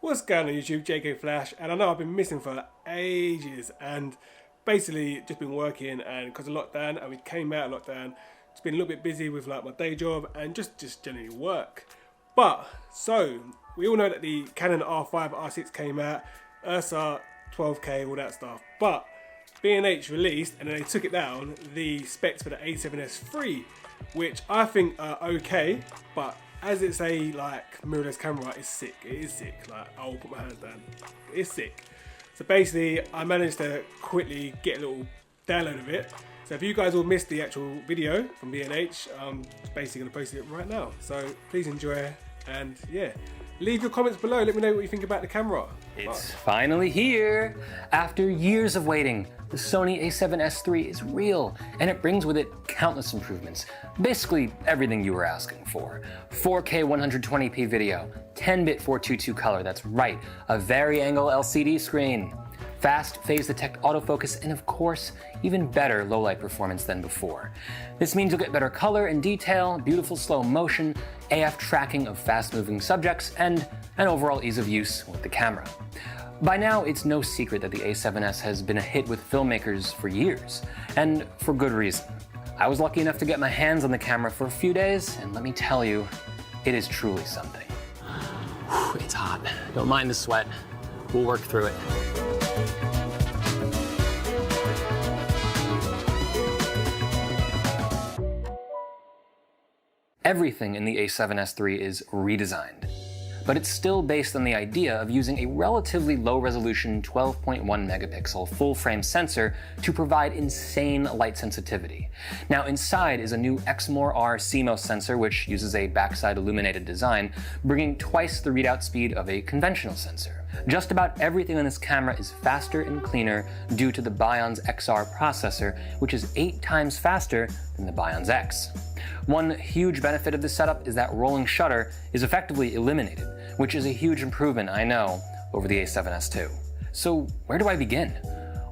What's going on YouTube, JK Flash, and I know I've been missing for ages and basically just been working, and because of lockdown and we came out of lockdown, it's been a little bit busy with like my day job and just generally work. But so we all know that the Canon R5, R6 came out, Ursa 12K, all that stuff, but B&H released and then they took it down the specs for the A7S3, which I think are okay, but as it's a like mirrorless camera, it's sick. It is sick. Like, I'll put my hands down. It's sick. So basically, I managed to quickly get a little download of it. So if you guys all missed the actual video from B&H, I'm basically gonna post it right now. So please enjoy, and yeah, leave your comments below. Let me know what you think about the camera. It's finally here. After years of waiting, the Sony A7S III is real, and it brings with it countless improvements. Basically everything you were asking for. 4K 120p video, 10-bit 422 color, that's right, a vari-angle LCD screen, fast phase detect autofocus, and of course, even better low-light performance than before. This means you'll get better color and detail, beautiful slow motion, AF tracking of fast-moving subjects, and an overall ease of use with the camera. By now, it's no secret that the A7S has been a hit with filmmakers for years, and for good reason. I was lucky enough to get my hands on the camera for a few days, and let me tell you, it is truly something. It's hot. Don't mind the sweat. We'll work through it. Everything in the A7S III is redesigned, but it's still based on the idea of using a relatively low-resolution 12.1 megapixel full-frame sensor to provide insane light sensitivity. Now inside is a new Exmor-R CMOS sensor, which uses a backside illuminated design, bringing twice the readout speed of a conventional sensor. Just about everything on this camera is faster and cleaner due to the Bionz XR processor, which is 8 times faster than the Bionz X. One huge benefit of this setup is that rolling shutter is effectively eliminated, which is a huge improvement, I know, over the A7S II. So where do I begin?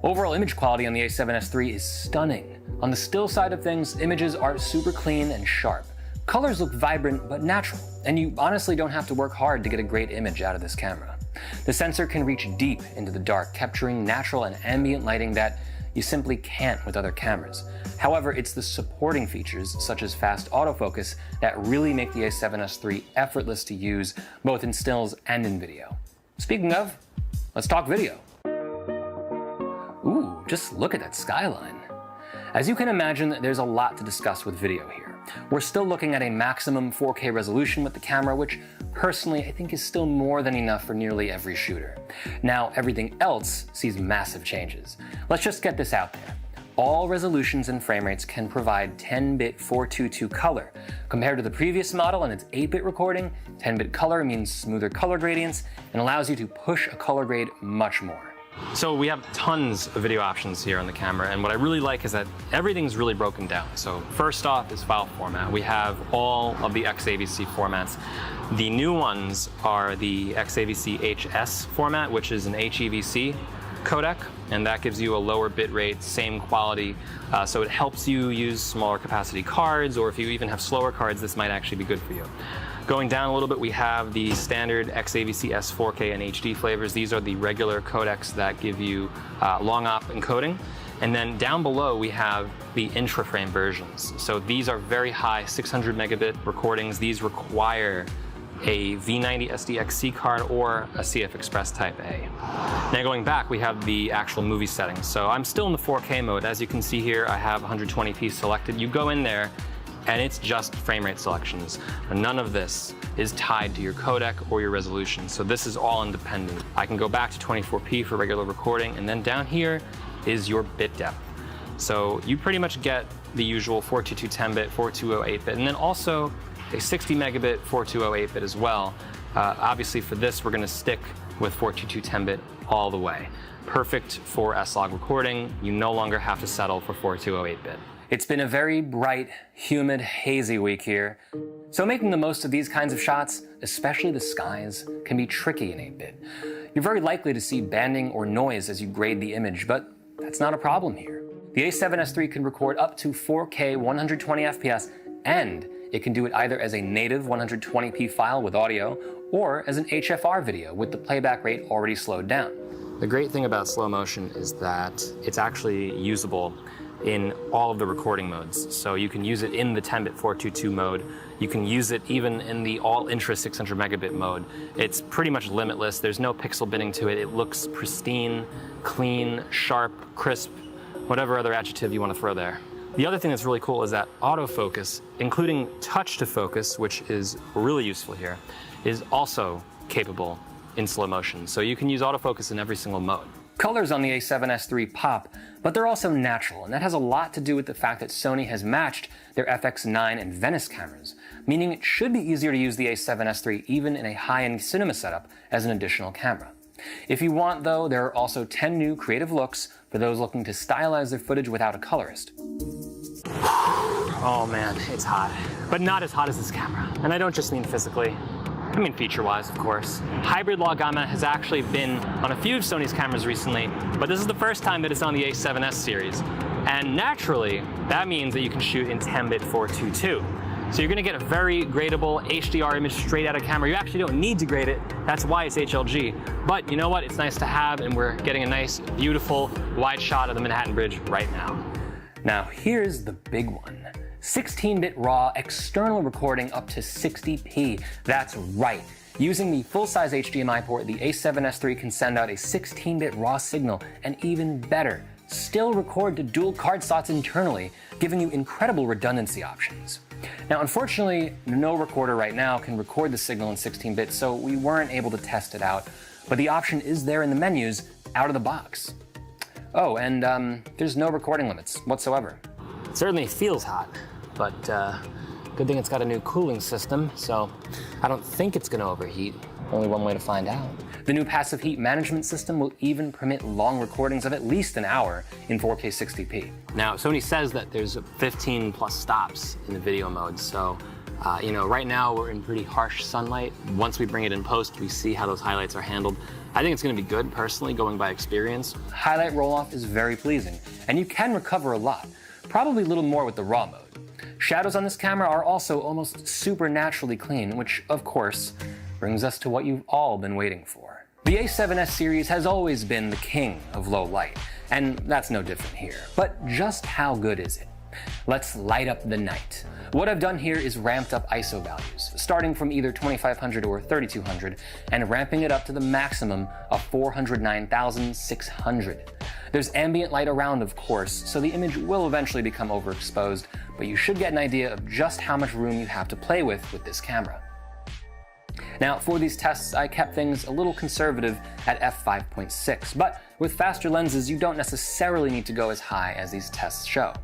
Overall image quality on the A7S III is stunning. On the still side of things, images are super clean and sharp. Colors look vibrant but natural, and you honestly don't have to work hard to get a great image out of this camera. The sensor can reach deep into the dark, capturing natural and ambient lighting that you simply can't with other cameras. However, it's the supporting features, such as fast autofocus, that really make the A7S III effortless to use, both in stills and in video. Speaking of, let's talk video. Ooh, just look at that skyline. As you can imagine, there's a lot to discuss with video here. We're still looking at a maximum 4K resolution with the camera, which personally I think is still more than enough for nearly every shooter. Now, everything else sees massive changes. Let's just get this out there. All resolutions and frame rates can provide 10-bit 422 color. Compared to the previous model and its 8-bit recording, 10-bit color means smoother color gradients and allows you to push a color grade much more. So we have tons of video options here on the camera, and what I really like is that everything's really broken down. So first off is file format. We have all of the XAVC formats. The new ones are the XAVC HS format, which is an HEVC codec, and that gives you a lower bit rate, same quality, so it helps you use smaller capacity cards, or if you even have slower cards, this might actually be good for you. Going down a little bit, we have the standard XAVC S4K and HD flavors. These are the regular codecs that give you long op encoding. And then down below, we have the intra-frame versions. So these are very high 600 megabit recordings. These require a V90 SDXC card or a CF Express Type A. Now going back, we have the actual movie settings. So I'm still in the 4K mode. As you can see here, I have 120p selected. You go in there, and it's just frame rate selections. None of this is tied to your codec or your resolution, so this is all independent. I can go back to 24p for regular recording, and then down here is your bit depth. So you pretty much get the usual 422 10-bit, 420 8-bit, and then also a 60 megabit 420 8-bit as well. Obviously for this, we're gonna stick with 422 10-bit all the way. Perfect for S-Log recording. You no longer have to settle for 420 8-bit. It's been a very bright, humid, hazy week here, so making the most of these kinds of shots, especially the skies, can be tricky in 8-bit. You're very likely to see banding or noise as you grade the image, but that's not a problem here. The A7S III can record up to 4K 120 FPS, and It can do it either as a native 120p file with audio, or as an HFR video with the playback rate already slowed down. The great thing about slow motion is that it's actually usable in all of the recording modes. So you can use it in the 10-bit 422 mode. You can use it even in the all-intra 600 megabit mode. It's pretty much limitless. There's no pixel binning to it. It looks pristine, clean, sharp, crisp, whatever other adjective you want to throw there. The other thing that's really cool is that autofocus, including touch to focus, which is really useful here, is also capable in slow motion. So you can use autofocus in every single mode. Colors on the A7S III pop, but they're also natural, and that has a lot to do with the fact that Sony has matched their FX9 and Venice cameras, meaning it should be easier to use the A7S III even in a high-end cinema setup as an additional camera. If you want, though, there are also 10 new creative looks for those looking to stylize their footage without a colorist. Oh man, it's hot. But not as hot as this camera. And I don't just mean physically. I mean feature-wise, of course. Hybrid Law Gamma has actually been on a few of Sony's cameras recently, but this is the first time that it's on the A7S series. And naturally, that means that you can shoot in 10-bit 422. So you're gonna get a very gradable HDR image straight out of camera. You actually don't need to grade it. That's why it's HLG. But you know what? It's nice to have, and we're getting a nice, beautiful, wide shot of the Manhattan Bridge right now. Now, here's the big one. 16-bit RAW external recording up to 60p. That's right. Using the full-size HDMI port, the A7S III can send out a 16-bit RAW signal, and even better, still record to dual card slots internally, giving you incredible redundancy options. Now, unfortunately, no recorder right now can record the signal in 16-bit, so we weren't able to test it out, but the option is there in the menus, out of the box. Oh, and there's no recording limits whatsoever. It certainly feels hot, but good thing it's got a new cooling system, so I don't think it's going to overheat. Only one way to find out. The new passive heat management system will even permit long recordings of at least an hour in 4K 60p. Now, Sony says that there's 15 plus stops in the video mode, so you know, right now we're in pretty harsh sunlight. Once we bring it in post, we see how those highlights are handled. I think it's going to be good, personally, going by experience. Highlight roll-off is very pleasing, and you can recover a lot, probably a little more with the RAW mode. Shadows on this camera are also almost supernaturally clean, which, of course, brings us to what you've all been waiting for. The A7S series has always been the king of low light, and that's no different here. But just how good is it? Let's light up the night. What I've done here is ramped up ISO values, starting from either 2500 or 3200, and ramping it up to the maximum of 409,600. There's ambient light around, of course, so the image will eventually become overexposed, but you should get an idea of just how much room you have to play with this camera. Now, for these tests, I kept things a little conservative at f5.6, but with faster lenses, you don't necessarily need to go as high as these tests show.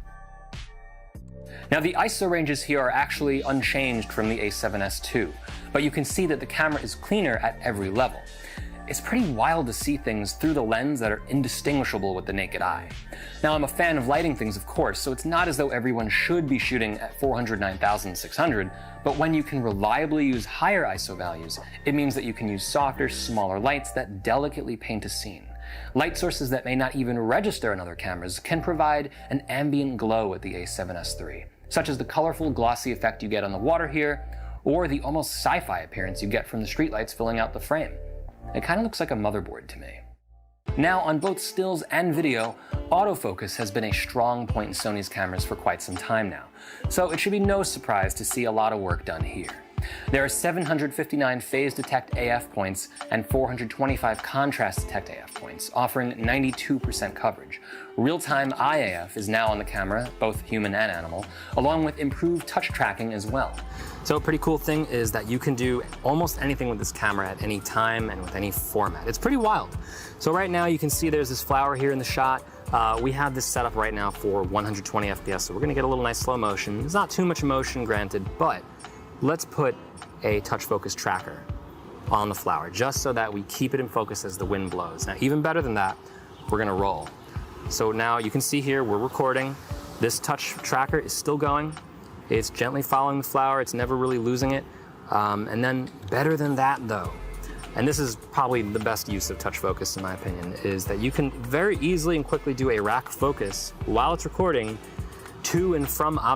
Now, the ISO ranges here are actually unchanged from the A7S II, but you can see that the camera is cleaner at every level. It's pretty wild to see things through the lens that are indistinguishable with the naked eye. Now, I'm a fan of lighting things, of course, so it's not as though everyone should be shooting at 409,600, but when you can reliably use higher ISO values, it means that you can use softer, smaller lights that delicately paint a scene. Light sources that may not even register on other cameras can provide an ambient glow with the A7S III, such as the colorful, glossy effect you get on the water here, or the almost sci-fi appearance you get from the streetlights filling out the frame. It kind of looks like a motherboard to me. Now, on both stills and video, autofocus has been a strong point in Sony's cameras for quite some time now, so it should be no surprise to see a lot of work done here. There are 759 phase detect AF points and 425 contrast detect AF points, offering 92% coverage. Real-time IAF is now on the camera, both human and animal, along with improved touch tracking as well. So a pretty cool thing is that you can do almost anything with this camera at any time and with any format. It's pretty wild. So right now you can see there's this flower here in the shot. We have this set up right now for 120 FPS, so we're gonna get a little nice slow motion. There's not too much motion, granted, but let's put a touch focus tracker on the flower, just so that we keep it in focus as the wind blows. Now, even better than that, we're gonna roll. So now you can see here, we're recording. This touch tracker is still going. It's gently following the flower. It's never really losing it. And then better than that though, and this is probably the best use of touch focus in my opinion, is that you can very easily and quickly do a rack focus while it's recording to and from objects.